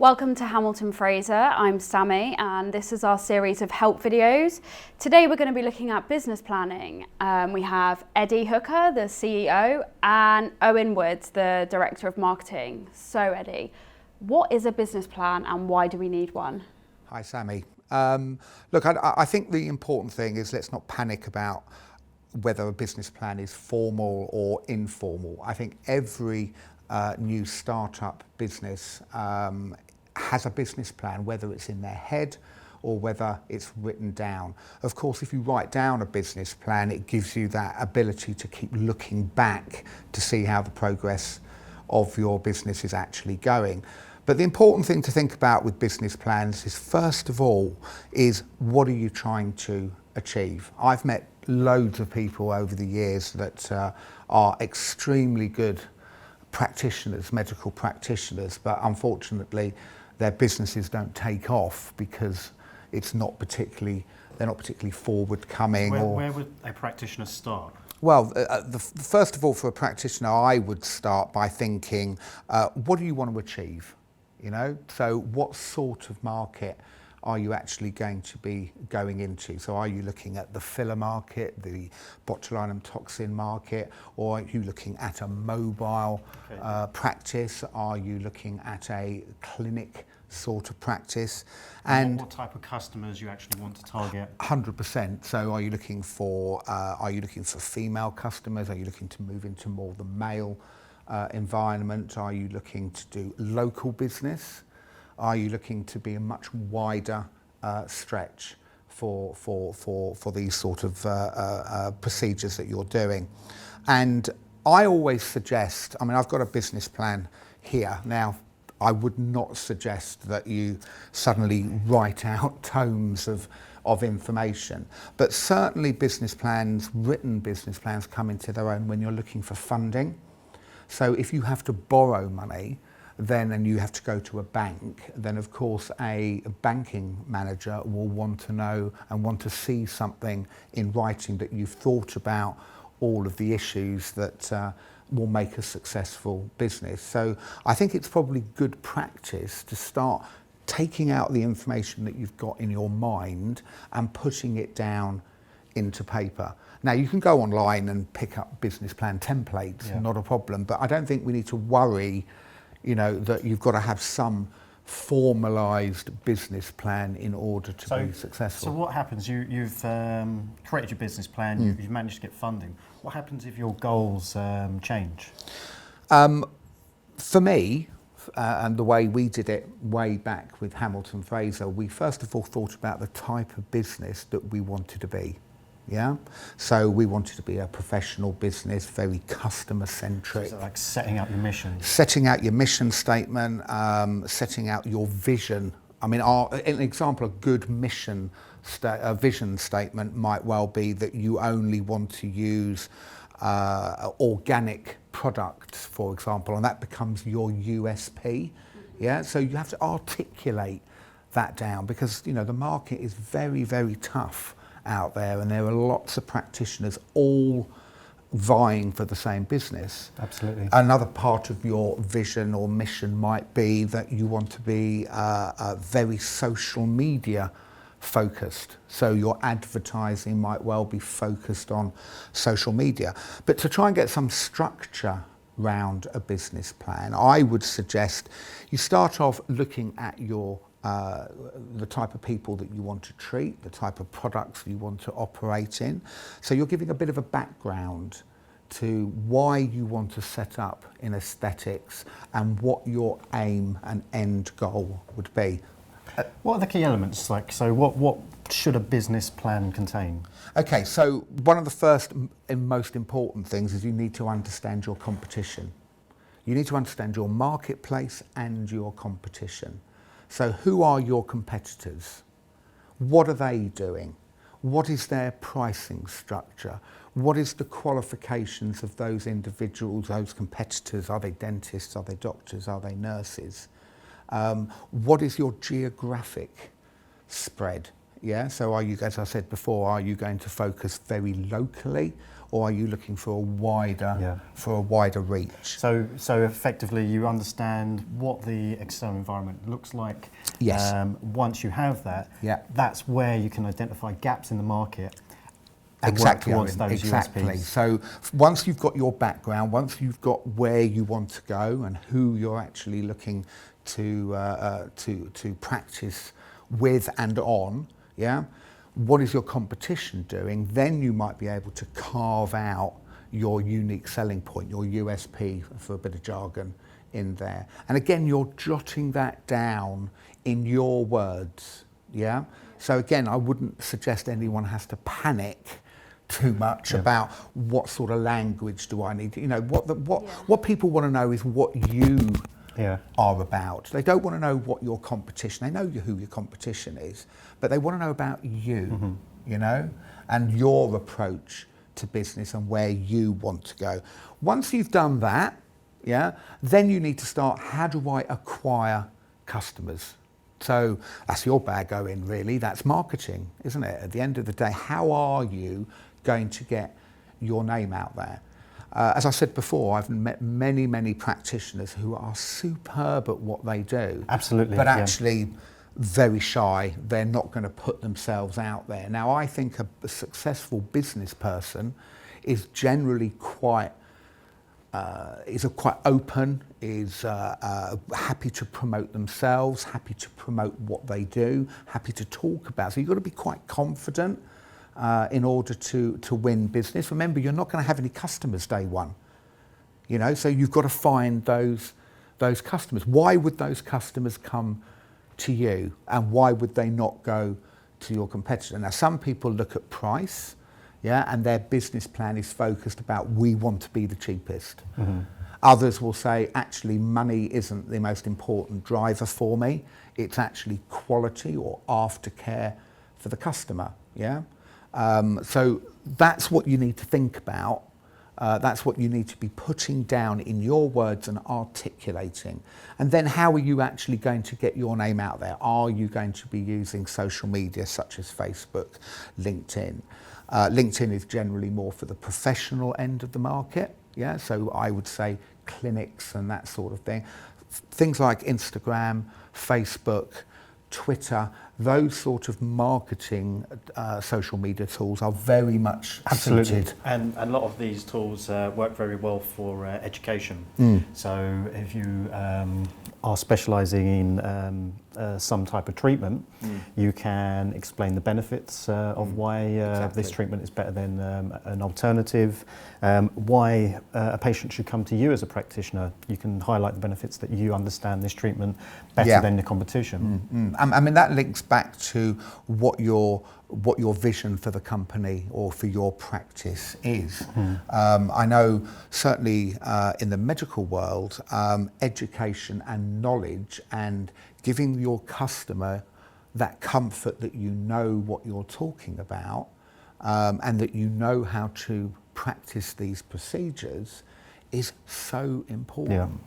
Welcome to Hamilton Fraser. I'm Sammy and this is our series of help videos. Today we're going to be looking at business planning. We have Eddie Hooker, the CEO, and Owen Woods, the Director of Marketing. So Eddie, what is a business plan and why do we need one? Hi Sammy. Look, I think the important thing is let's not panic about whether a business plan is formal or informal. I think every new startup business has a business plan, whether it's in their head or whether it's written down. Of course, if you write down a business plan, it gives you that ability to keep looking back to see how the progress of your business is actually going. But the important thing to think about with business plans is, first of all, is what are you trying to achieve? I've met loads of people over the years that are extremely good practitioners, medical practitioners, but unfortunately their businesses don't take off because they're not particularly forward-coming. Where would a practitioner start? Well, first of all, for a practitioner, I would start by thinking, what do you want to achieve? You know, so what sort of market are you actually going to be going into? So are you looking at the filler market, the botulinum toxin market, or are you looking at a mobile practice? Are you looking at a clinic sort of practice? And what type of customers you actually want to target? 100%. So are you looking for female customers? Are you looking to move into more the male environment? Are you looking to do local business? Are you looking to be a much wider stretch for these sort of procedures that you're doing? And I always suggest, I mean, I've got a business plan here. Now, I would not suggest that you suddenly write out tomes of information, but certainly business plans, written business plans, come into their own when you're looking for funding. So if you have to borrow money, and you have to go to a bank, then of course a banking manager will want to know and want to see something in writing that you've thought about all of the issues that will make a successful business. So I think it's probably good practice to start taking out the information that you've got in your mind and putting it down into paper. Now you can go online and pick up business plan templates, not a problem, but I don't think we need to worry, you know, that you've got to have some formalised business plan in order to be successful. So what happens? You've created your business plan, you've managed to get funding. What happens if your goals change? For me, and the way we did it way back with Hamilton Fraser, we first of all thought about the type of business that we wanted to be. Yeah, so we wanted to be a professional business, very customer centric. So like setting out your mission. Setting out your mission statement, setting out your vision. I mean, an example of good vision statement might well be that you only want to use organic products, for example, and that becomes your USP. Yeah, so you have to articulate that down because, you know, the market is very, very tough out there and there are lots of practitioners all vying for the same business. Absolutely. Another part of your vision or mission might be that you want to be very social media focused. So your advertising might well be focused on social media. But to try and get some structure around a business plan, I would suggest you start off looking at your the type of people that you want to treat, the type of products you want to operate in. So you're giving a bit of a background to why you want to set up in aesthetics and what your aim and end goal would be. What are the key elements? Like, so what should a business plan contain? Okay, so one of the first and most important things is you need to understand your competition. You need to understand your marketplace and your competition. So who are your competitors? What are they doing? What is their pricing structure? What is the qualifications of those individuals, those competitors? Are they dentists? Are they doctors? Are they nurses? What is your geographic spread? Yeah, so are you, as I said before, are you going to focus very locally, or are you looking for a wider reach? So effectively, you understand what the external environment looks like. Yes. Once you have that, Yeah. that's where you can identify gaps in the market. And Exactly, work towards Owen, those exactly. USPs. So once you've got your background, once you've got where you want to go and who you're actually looking to practice with and on, yeah, what is your competition doing? Then you might be able to carve out your unique selling point, your USP, for a bit of jargon in there. And again, you're jotting that down in your words, yeah. So again, I wouldn't suggest anyone has to panic too much about what sort of language do I need. You know, what people want to know is what you are about. They don't want to know what your competition. They know who your competition is, but they want to know about you. You know, and your approach to business and where you want to go. Once you've done that, yeah, then you need to start. How do I acquire customers? So that's your bag, Owen, really. That's marketing, isn't it? At the end of the day, how are you going to get your name out there? As I said before, I've met many practitioners who are superb at what they do. Absolutely. But actually very shy. They're not going to put themselves out there. Now, I think a successful business person is generally quite open, is happy to promote themselves, happy to promote what they do, happy to talk about. So you've got to be quite confident in order to win business. Remember, you're not going to have any customers day one, you know, so you've got to find those customers. Why would those customers come to you, and why would they not go to your competitor? Now, some people look at price, yeah, and their business plan is focused about, we want to be the cheapest. Others will say, actually, money isn't the most important driver for me. It's actually quality or aftercare for the customer, yeah? So that's what you need to think about. That's what you need to be putting down in your words and articulating. And then how are you actually going to get your name out there? Are you going to be using social media such as Facebook, LinkedIn? LinkedIn is generally more for the professional end of the market. Yeah, so I would say clinics and that sort of thing. Things like Instagram, Facebook, Twitter, those sort of marketing social media tools are very much suited. And a lot of these tools work very well for education. So if you are specialising in some type of treatment, you can explain the benefits of why this treatment is better than an alternative, why a patient should come to you as a practitioner. You can highlight the benefits that you understand this treatment better than the competition. I mean, that links back to what your vision for the company or for your practice is. I know certainly in the medical world, education and knowledge and giving your customer that comfort that you know what you're talking about and that you know how to practice these procedures is so important.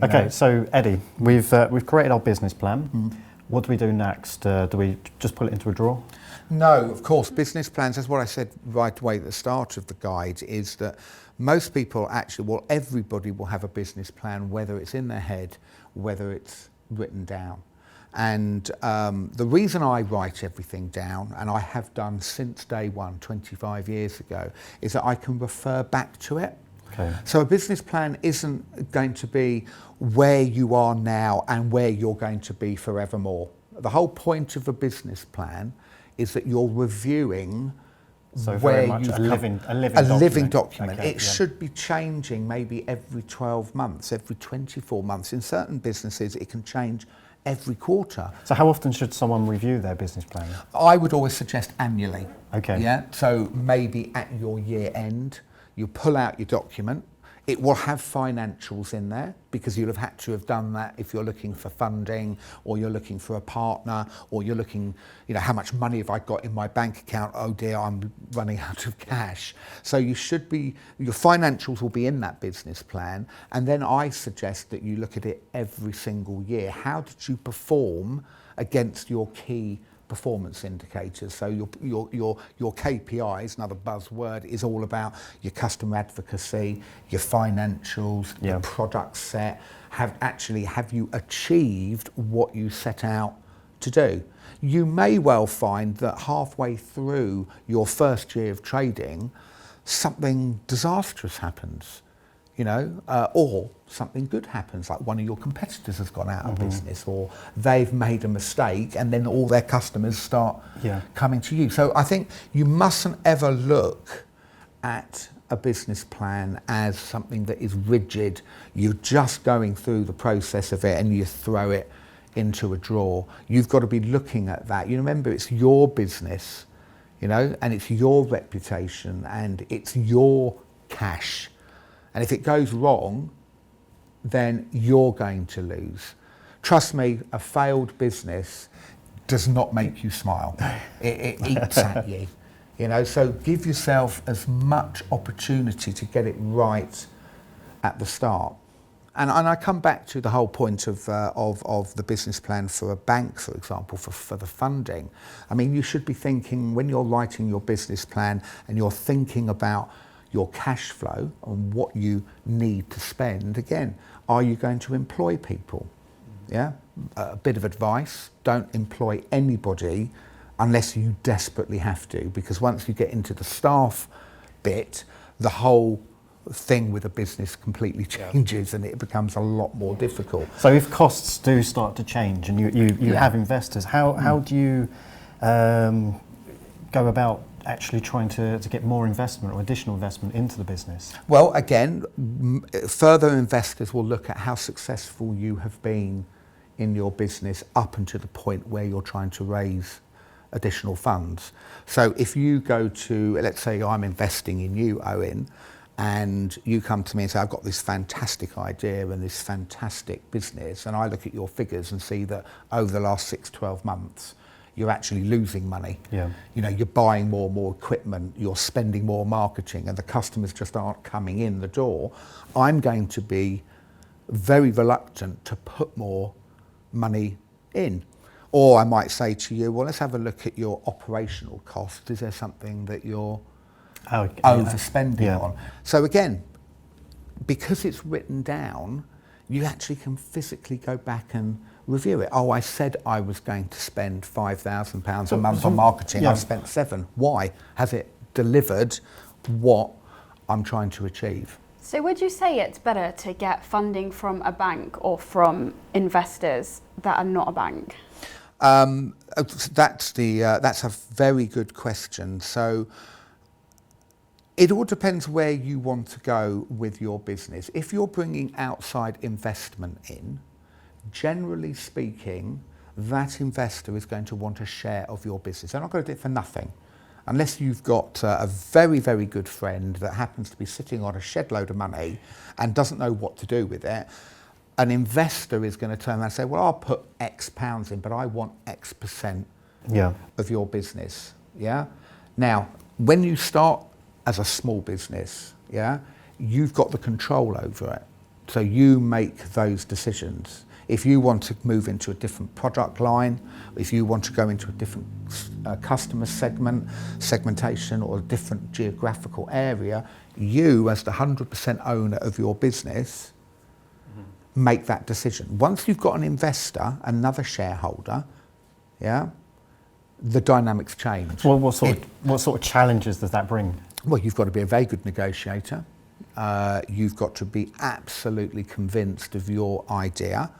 Okay, so Eddie, we've created our business plan. What do we do next? Do we just put it into a drawer? No, of course. Business plans, that's what I said right away at the start of the guide, is that most people actually, well, everybody will have a business plan, whether it's in their head, whether it's written down. And the reason I write everything down, and I have done since day one, 25 years ago, is that I can refer back to it. Okay. So a business plan isn't going to be where you are now and where you're going to be forevermore. The whole point of a business plan is that you're reviewing So where very much you've a living document. Okay, it should be changing maybe every 12 months, every 24 months. In certain businesses, it can change every quarter. So how often should someone review their business plan? I would always suggest annually. Okay. Yeah. So maybe at your year end, you pull out your document. It will have financials in there because you'll have had to have done that if you're looking for funding or you're looking for a partner or you're looking, you know, how much money have I got in my bank account? Oh dear, I'm running out of cash. So you should be, your financials will be in that business plan. And then I suggest that you look at it every single year. How did you perform against your key performance indicators. So your KPIs, another buzzword, is all about your customer advocacy, your financials, your product set. Have you achieved what you set out to do? You may well find that halfway through your first year of trading, something disastrous happens, or something good happens, like one of your competitors has gone out of business, or they've made a mistake, and then all their customers start coming to you. So I think you mustn't ever look at a business plan as something that is rigid. You're just going through the process of it and you throw it into a drawer. You've got to be looking at that. You remember, it's your business, and it's your reputation and it's your cash. And if it goes wrong, then you're going to lose. Trust me, a failed business does not make you smile. It eats at you. So give yourself as much opportunity to get it right at the start. And I come back to the whole point of the business plan for a bank, for example, for the funding. I mean, you should be thinking, when you're writing your business plan and you're thinking about your cash flow and what you need to spend, again, are you going to employ people? Yeah? A bit of advice, don't employ anybody unless you desperately have to, because once you get into the staff bit, the whole thing with a business completely changes and it becomes a lot more difficult. So if costs do start to change and you have investors, how do you go about actually trying to get more investment or additional investment into the business? Well, again, further investors will look at how successful you have been in your business up until the point where you're trying to raise additional funds. So if you go to, let's say I'm investing in you, Owen, and you come to me and say, I've got this fantastic idea and this fantastic business, and I look at your figures and see that over the last 6-12 months, you're actually losing money. Yeah. You're buying more and more equipment, you're spending more marketing, and the customers just aren't coming in the door. I'm going to be very reluctant to put more money in. Or I might say to you, well, let's have a look at your operational costs. Is there something that you're overspending on? So again, because it's written down, you actually can physically go back and review it. Oh, I said I was going to spend £5,000 a month on marketing. I've spent 7. Why? Has it delivered what I'm trying to achieve? So would you say it's better to get funding from a bank or from investors that are not a bank? That's a very good question. So it all depends where you want to go with your business. If you're bringing outside investment in, generally speaking, that investor is going to want a share of your business. They're not going to do it for nothing. Unless you've got a very, very good friend that happens to be sitting on a shed load of money and doesn't know what to do with it, an investor is going to turn around and say, well, I'll put X pounds in, but I want X percent of your business. Yeah. Now, when you start as a small business, you've got the control over it. So you make those decisions. If you want to move into a different product line, if you want to go into a different customer segmentation or a different geographical area, you as the 100% owner of your business make that decision. Once you've got an investor, another shareholder, the dynamics change. Well, what sort of challenges does that bring? Well, you've got to be a very good negotiator. You've got to be absolutely convinced of your idea.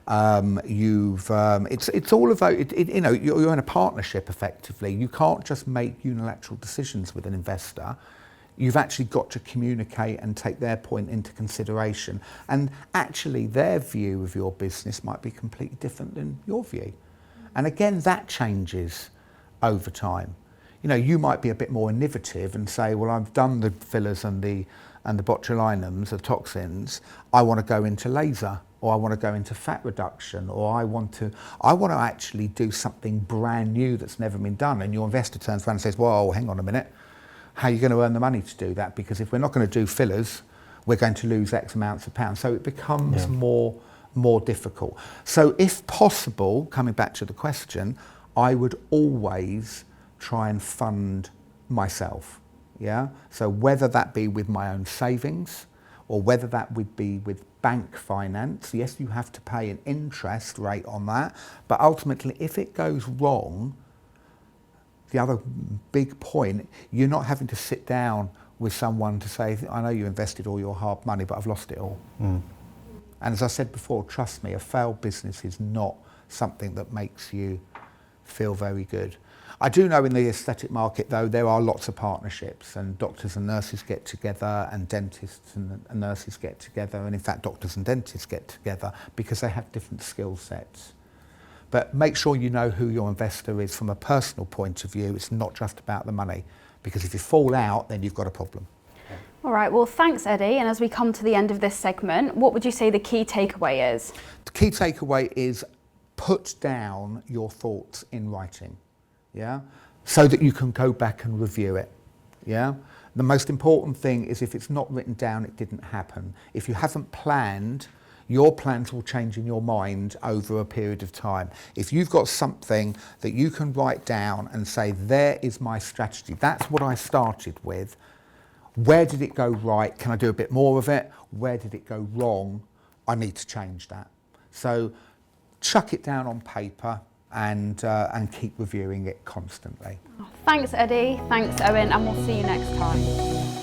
It's all about you're in a partnership effectively. You can't just make unilateral decisions with an investor. You've actually got to communicate and take their point into consideration. And actually, their view of your business might be completely different than your view. And again, that changes over time. You might be a bit more innovative and say, well, I've done the fillers and the botulinums, the toxins. I want to go into laser, or I want to go into fat reduction, or I want to actually do something brand new that's never been done. And your investor turns around and says, well, hang on a minute. How are you going to earn the money to do that? Because if we're not going to do fillers, we're going to lose X amounts of pounds. So it becomes more difficult. So if possible, coming back to the question, I would always try and fund myself. Yeah. So whether that be with my own savings or whether that would be with bank finance, yes, you have to pay an interest rate on that, but ultimately if it goes wrong, the other big point, you're not having to sit down with someone to say, I know you invested all your hard money, but I've lost it all. And as I said before, trust me, a failed business is not something that makes you feel very good. I do know in the aesthetic market, though, there are lots of partnerships, and doctors and nurses get together, and dentists and nurses get together, and in fact doctors and dentists get together because they have different skill sets. But make sure you know who your investor is from a personal point of view. It's not just about the money, because if you fall out, then you've got a problem. All right, well, thanks, Eddie. And as we come to the end of this segment, what would you say the key takeaway is? The key takeaway is put down your thoughts in writing, yeah, so that you can go back and review it, yeah. The most important thing is if it's not written down, it didn't happen. If you haven't planned, your plans will change in your mind over a period of time. If you've got something that you can write down and say, there is my strategy, that's what I started with. Where did it go right? Can I do a bit more of it? Where did it go wrong? I need to change that. So chuck it down on paper and keep reviewing it constantly. Thanks, Eddie. Thanks, Owen, and we'll see you next time.